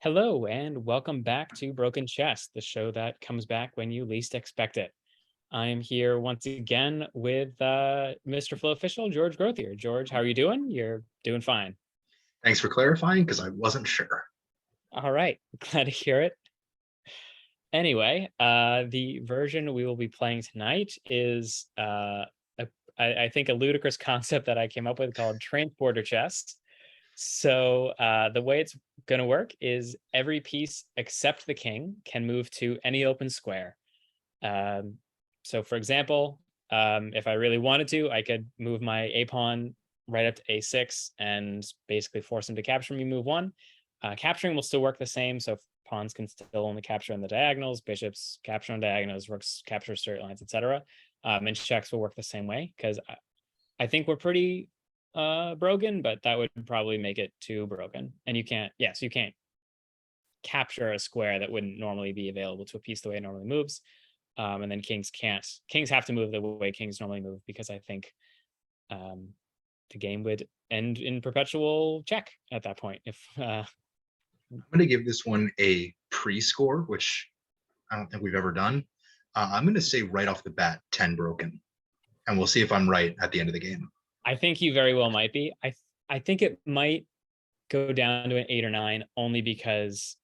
Hello and welcome back to Broken Chess, the show that comes back when you least expect it. I am here once again with Mr. Flow Official, George Grothier. George, how are you doing? You're doing fine. Thanks for clarifying, because I wasn't sure. All right, glad to hear it. Anyway, the version we will be playing tonight is, I think, a ludicrous concept that I came up with called transporter chess. So the way it's going to work is every piece except the king can move to any open square. So for example, if I really wanted to, I could move my a pawn right up to a6 and basically force him to capture me move one. Capturing will still work the same. So pawns can still only capture on the diagonals, bishops capture on diagonals, rooks capture straight lines, etc. And checks will work the same way because I think we're pretty broken, but that would probably make it too broken. And you can't, you can't capture a square that wouldn't normally be available to a piece the way it normally moves. And then kings have to move the way kings normally move because I think the game would end in perpetual check at that point. If I'm going to give this one a pre-score, which I don't think we've ever done. I'm going to say right off the bat, 10 broken. And we'll see if I'm right at the end of the game. I think you very well might be. I think it might go down to an 8 or 9 only because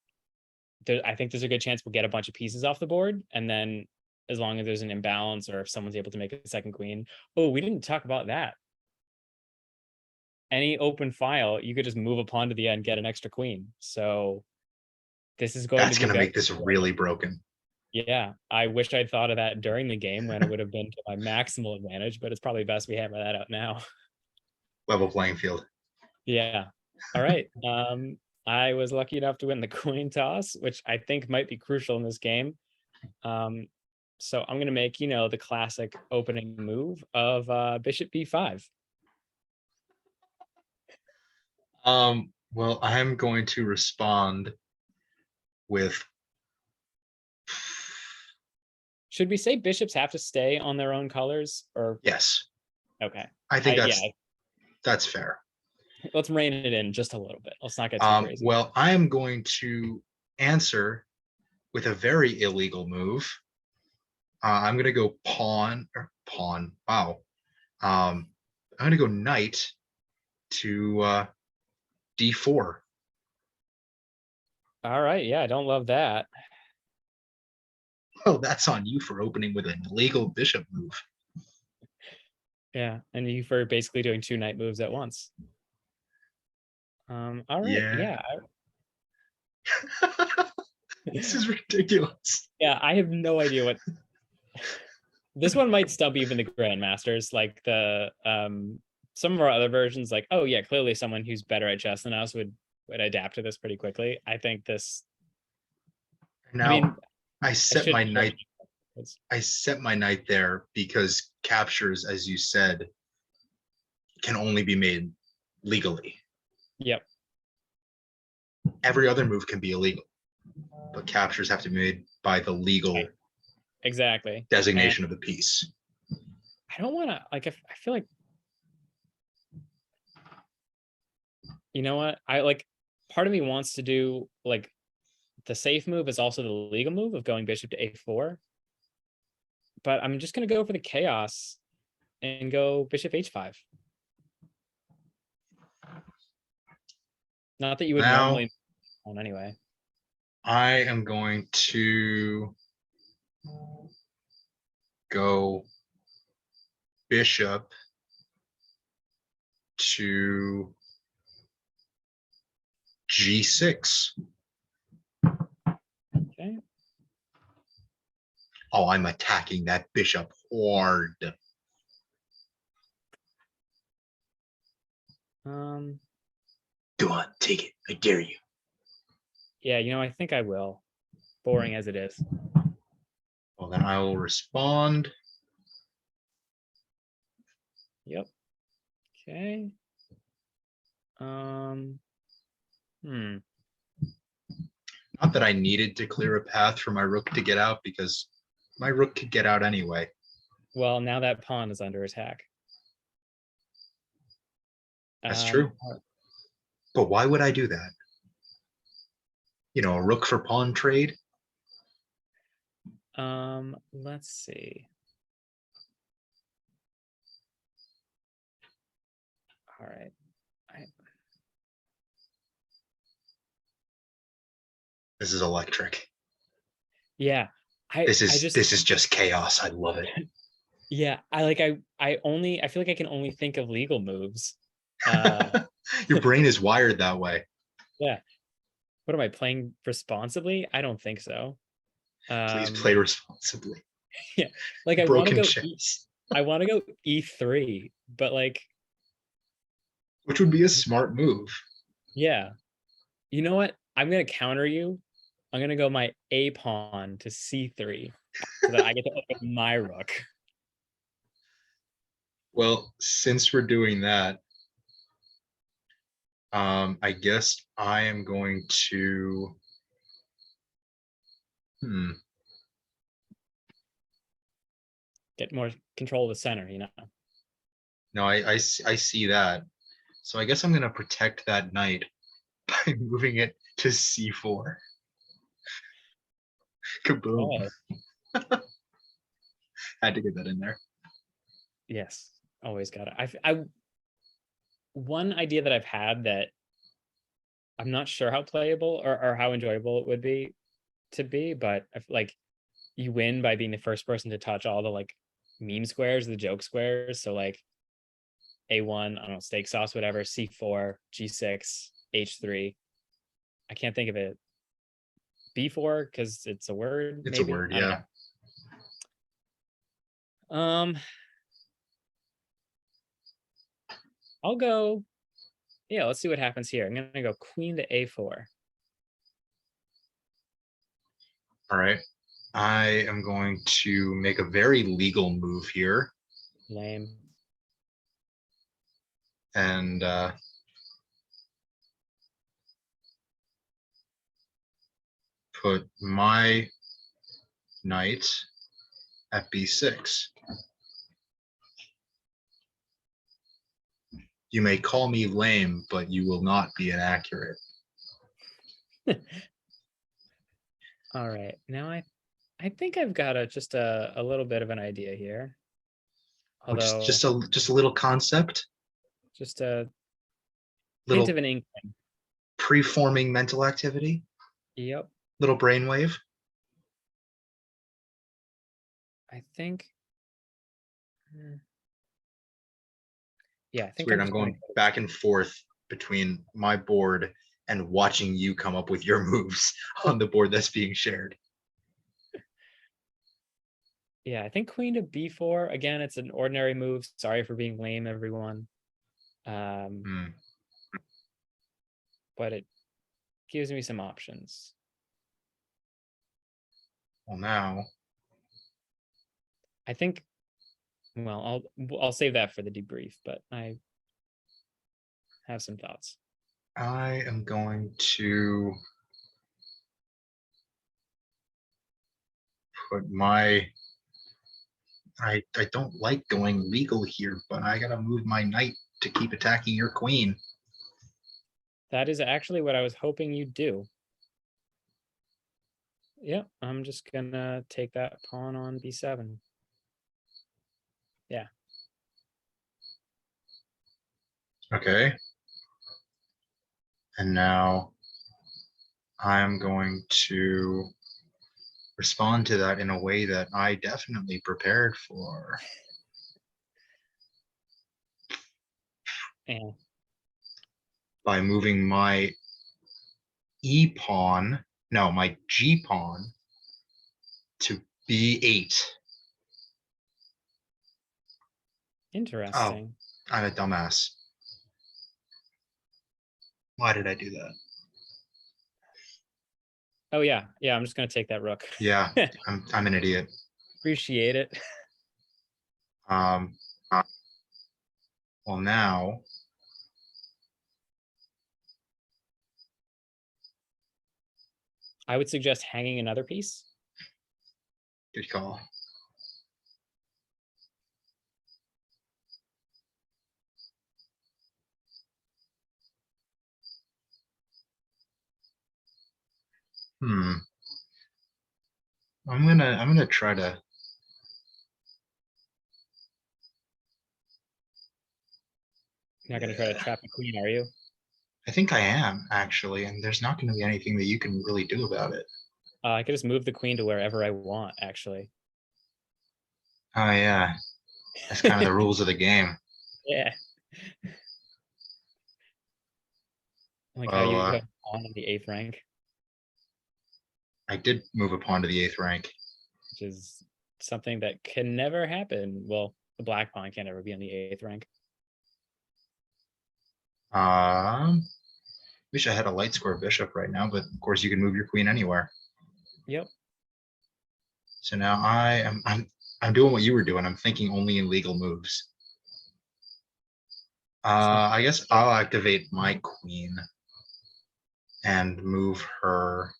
I think there's a good chance we'll get a bunch of pieces off the board. And then as long as there's an imbalance or if someone's able to make a second queen. Oh, we didn't talk about that. Any open file, you could just move a pawn to the end, get an extra queen. So this is going That's to be going to make this really broken. Yeah, I wish I'd thought of that during the game when it would have been to my maximal advantage, but it's probably best we hammer that out now. Level playing field. Yeah. All right. I was lucky enough to win the coin toss, which I think might be crucial in this game. So I'm going to make, the classic opening move of bishop b5. Well, I'm going to respond with. Should we say bishops have to stay on their own colors or? Yes. Okay. I think that's fair. Let's rein it in just a little bit. Let's not get too crazy. Well, I am going to answer with a very illegal move. I'm going to go pawn. Wow. I'm going to go knight to d4. All right. Yeah, I don't love that. Well, that's on you for opening with an illegal bishop move. Yeah, and you for basically doing 2 knight moves at once. All right. Yeah. This is ridiculous. Yeah, I have no idea what. This one might stump even the grandmasters. Like the some of our other versions, like, oh yeah, clearly someone who's better at chess than us would adapt to this pretty quickly. I think this. Now, I set my knight. I set my knight there because captures, as you said, can only be made legally. Yep. Every other move can be illegal, but captures have to be made by the legal exactly designation of the piece. I don't want to, like, I feel like, you know what? Part of me wants to do, like, the safe move is also the legal move of going bishop to a4. But I'm just going to go for the chaos and go bishop h5. Not that you would normally on anyway. I am going to go bishop to g6. Okay. Oh, I'm attacking that bishop hard. Go on, take it. I dare you. Yeah, I think I will. Boring as it is. Well, then I will respond. Yep. Okay. Not that I needed to clear a path for my rook to get out because my rook could get out anyway. Well, now that pawn is under attack. That's true. But why would I do that? a rook for pawn trade. Let's see. All right. This is electric. Yeah. This I is just this is just chaos. I love it. yeah, I feel like I can only think of legal moves. Your brain is wired that way. Yeah. What am I playing responsibly? I don't think so. Please play responsibly. Yeah, like I want to Broken go chess. I want to go E3, but like Which would be a smart move. yeah. You know what? I'm gonna counter you. I'm gonna go my A pawn to C3 so that I get to open my rook. Well, since we're doing that, I guess I am going to. Hmm. Get more control of the center, you know. No, I see that. So I guess I'm going to protect that knight by moving it to c4. Kaboom. Okay. Had to get that in there. Yes. Always got it. I one idea that I've had that I'm not sure how playable or how enjoyable it would be to be, but I feel like you win by being the first person to touch all the like meme squares, the joke squares. So like A1, I don't know, steak sauce, whatever, C4, G6, H3. I can't think of it. B4 because it's a word, It's a maybe. word, I don't yeah. know. Um, I'll go. Yeah, let's see what happens here. I'm gonna go queen to A4. All right. I am going to make a very legal move here Lame. and put my knight at b6. You may call me lame, but you will not be inaccurate. All right. Now I think I've got just a little bit of an idea here. Oh, just Although just a just a little concept, just a hint of little an inkling. preforming mental activity, Yep. little brainwave. I think yeah, I It's think weird. I'm I'm just gonna going back and forth between my board and watching you come up with your moves on the board that's being shared. yeah, I think queen to b4. Again, it's an ordinary move. Sorry for being lame, everyone. Hmm. But it gives me some options. Well, now I think well, I'll save that for the debrief, but I have some thoughts. I am going to put my. I don't like going legal here, but I gotta move my knight to keep attacking your queen. That is actually what I was hoping you'd do. Yep, I'm just gonna take that pawn on b7. Yeah. Okay. And now I'm going to respond to that in a way that I definitely prepared for. And By moving my E pawn, no, my G pawn to B8. Oh, interesting. I'm a dumbass. Why did I do that? Oh yeah, yeah. I'm just gonna take that rook. Yeah, I'm an idiot. Appreciate it. Um, well now I would suggest hanging another piece. good call. Hmm. I'm gonna try to. You're not going to try to trap the queen, are you? I think I am actually, and there's not going to be anything that you can really do about it. I could just move the queen to wherever I want, actually. Oh yeah, that's kind of the rules of the game. Yeah. Like how Well, you have pawn in the eighth rank, I did move a pawn to the 8th rank. which is something that can never happen. Well, the black pawn can't ever be on the eighth rank. Um, Wish I had a light square bishop right now, but of course you can move your queen anywhere. Yep. So now I'm doing what you were doing. I'm thinking only in legal moves. I guess I'll activate my queen and move her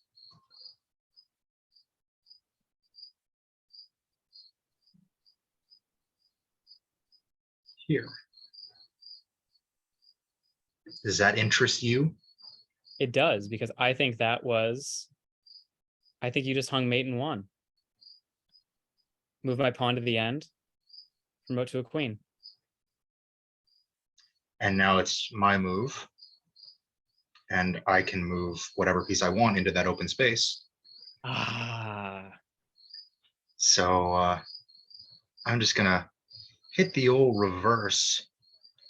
here. Does that interest you? It does, because I think I think you just hung mate and won. Move my pawn to the end, promote to a queen. And now it's my move. And I can move whatever piece I want into that open space. Ah. So I'm just gonna hit the old reverse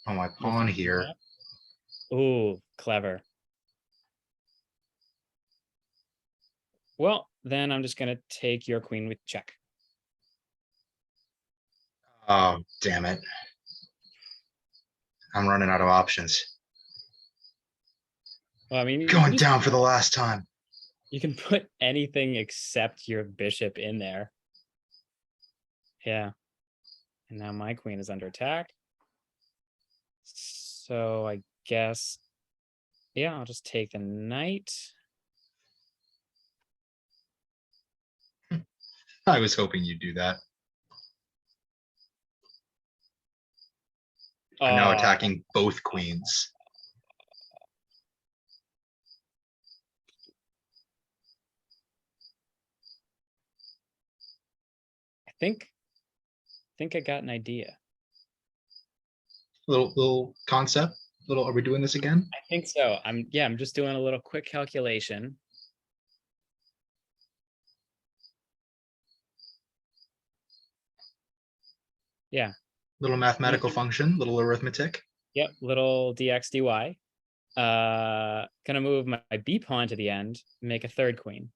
on my Move pawn the queen here. up. Ooh, clever. Well, then I'm just going to take your queen with check. Oh, damn it. I'm running out of options. Well, I mean, you can Going just down for the last time. you can put anything except your bishop in there. Yeah. And now my queen is under attack. So I guess, yeah, I'll just take the knight. I was hoping you'd do that. I'm now Oh, attacking both queens. I think I got an idea. Little concept. Little. Are we doing this again? I think so. I'm just doing a little quick calculation. Yeah. Little mathematical function. Little arithmetic. Yep, little dx dy. Gonna move my b pawn to the end, make a third queen.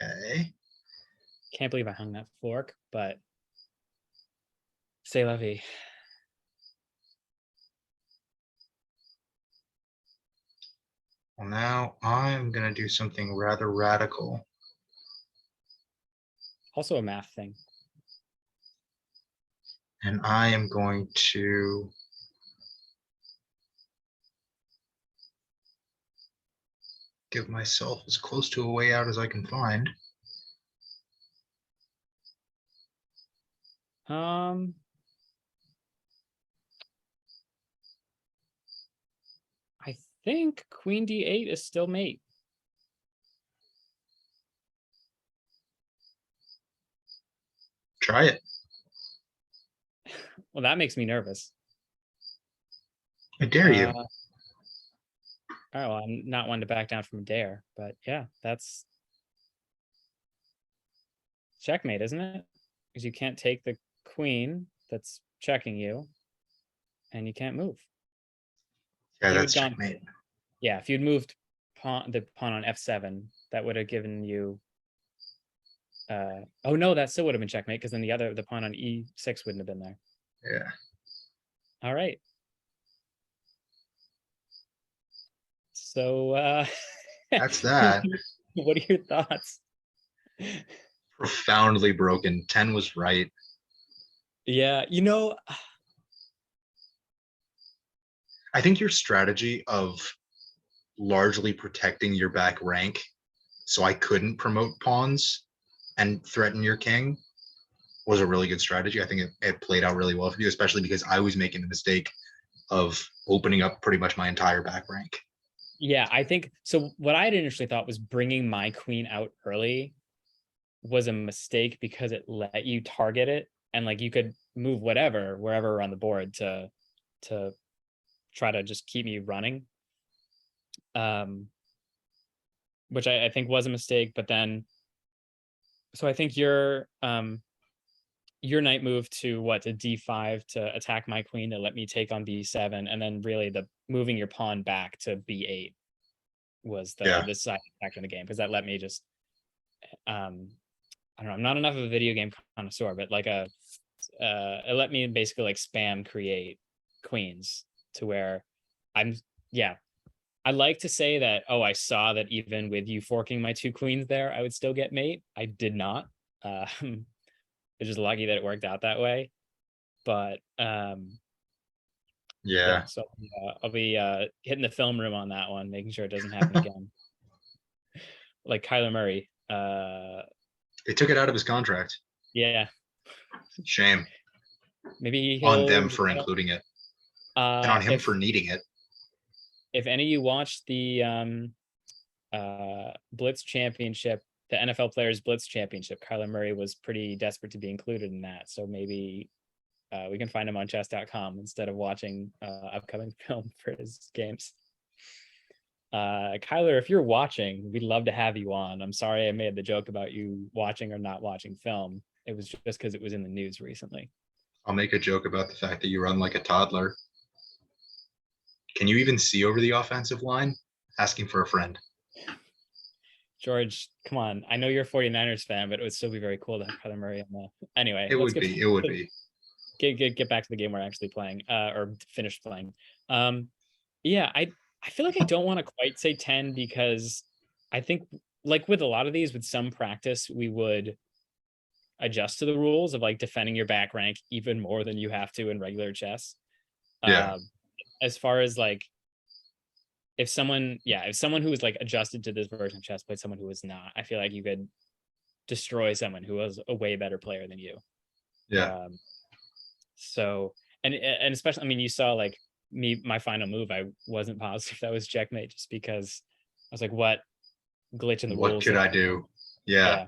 Okay. Can't believe I hung that fork, but c'est la vie. Well, now I'm gonna do something rather radical. Also a math thing. And I am going to give myself as close to a way out as I can find. Um, I think queen d8 is still mate. Try it. Well, that makes me nervous. I dare you. All right, well, I'm not one to back down from a dare, but yeah, that's checkmate, isn't it? Because you can't take the queen that's checking you, and you can't move. Yeah, If you that's had gone, checkmate. yeah, if you'd moved the pawn on f7, that would have given you. Oh no, that still would have been checkmate, because then the pawn on e6 wouldn't have been there. Yeah. All right. So That's that. what are your thoughts? Profoundly broken. 10 was right. Yeah, I think your strategy of largely protecting your back rank so I couldn't promote pawns and threaten your king was a really good strategy. I think it played out really well for you, especially because I was making the mistake of opening up pretty much my entire back rank. Yeah, I think so. What I had initially thought was bringing my queen out early was a mistake because it let you target it, and like you could move whatever wherever on the board to try to just keep me running. Um, which I think was a mistake. But then, so I think your knight moved to what, to d5 to attack my queen to let me take on b7, and then really the moving your pawn back to b8 was the Yeah. deciding factor in the game, because that let me just I don't know, I'm not enough of a video game connoisseur, but like it let me basically like spam create queens to where I'm, yeah, I like to say that, oh, I saw that even with you forking my two queens there, I would still get mate. I did not. It's just lucky that it worked out that way. But yeah, Yeah. so I'll be hitting the film room on that one, making sure it doesn't happen again. Like Kyler Murray. They took it out of his contract. Yeah, Shame maybe on he'll them get for that up. including it and on him for needing it. If any of you watched the Blitz Championship, the NFL Players Blitz Championship, Kyler Murray was pretty desperate to be included in that. So maybe we can find him on chess.com instead of watching upcoming film for his games. Kyler, if you're watching, we'd love to have you on. I'm sorry I made the joke about you watching or not watching film. It was just because it was in the news recently. I'll make a joke about the fact that you run like a toddler. Can you even see over the offensive line? Asking for a friend. George, come on. I know you're a 49ers fan, but it would still be very cool to have Kyler Murray on the. Anyway, It let's would get be. It would be. get back to the game we're actually playing, or finished playing. Yeah, I feel like I don't want to quite say 10, because I think, like with a lot of these, with some practice, we would adjust to the rules of like defending your back rank even more than you have to in regular chess. Yeah. As far as like, if someone who was like adjusted to this version of chess played someone who was not, I feel like you could destroy someone who was a way better player than you. Yeah. So, and especially, I mean, you saw like my final move, I wasn't positive that was checkmate, just because I was like, what glitch in the What rules could did I I do? Yeah.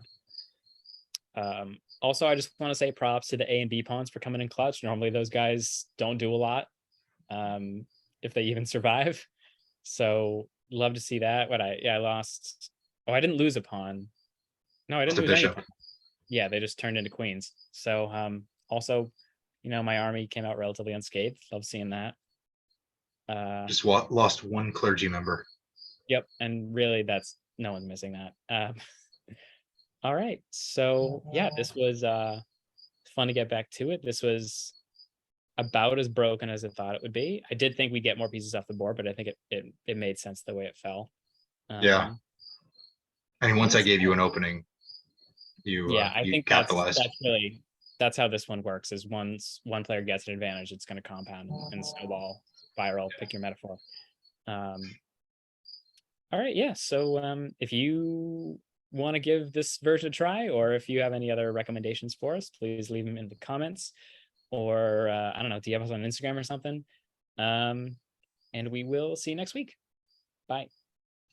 Also, I just want to say props to the A and B pawns for coming in clutch. Normally those guys don't do a lot, if they even survive. So love to see that. But I lost. Oh, I didn't lose a pawn. No, I It's didn't a lose any bishop. pawn. Yeah, they just turned into queens. So also, my army came out relatively unscathed. Love seeing that. Just lost one clergy member. Yep, and really that's no one's missing that. All right. So yeah, this was fun to get back to it. This was about as broken as I thought it would be. I did think we'd get more pieces off the board, but I think it made sense the way it fell. Yeah. And once Yeah, I gave you an opening, yeah, I you think capitalized. that's how this one works. Is once one player gets an advantage, it's going to compound and snowball, spiral. Pick your metaphor. Um, all right, yeah. So if you want to give this version a try, or if you have any other recommendations for us, please leave them in the comments. Or I don't know, do you have us on Instagram or something? And we will see you next week. Bye.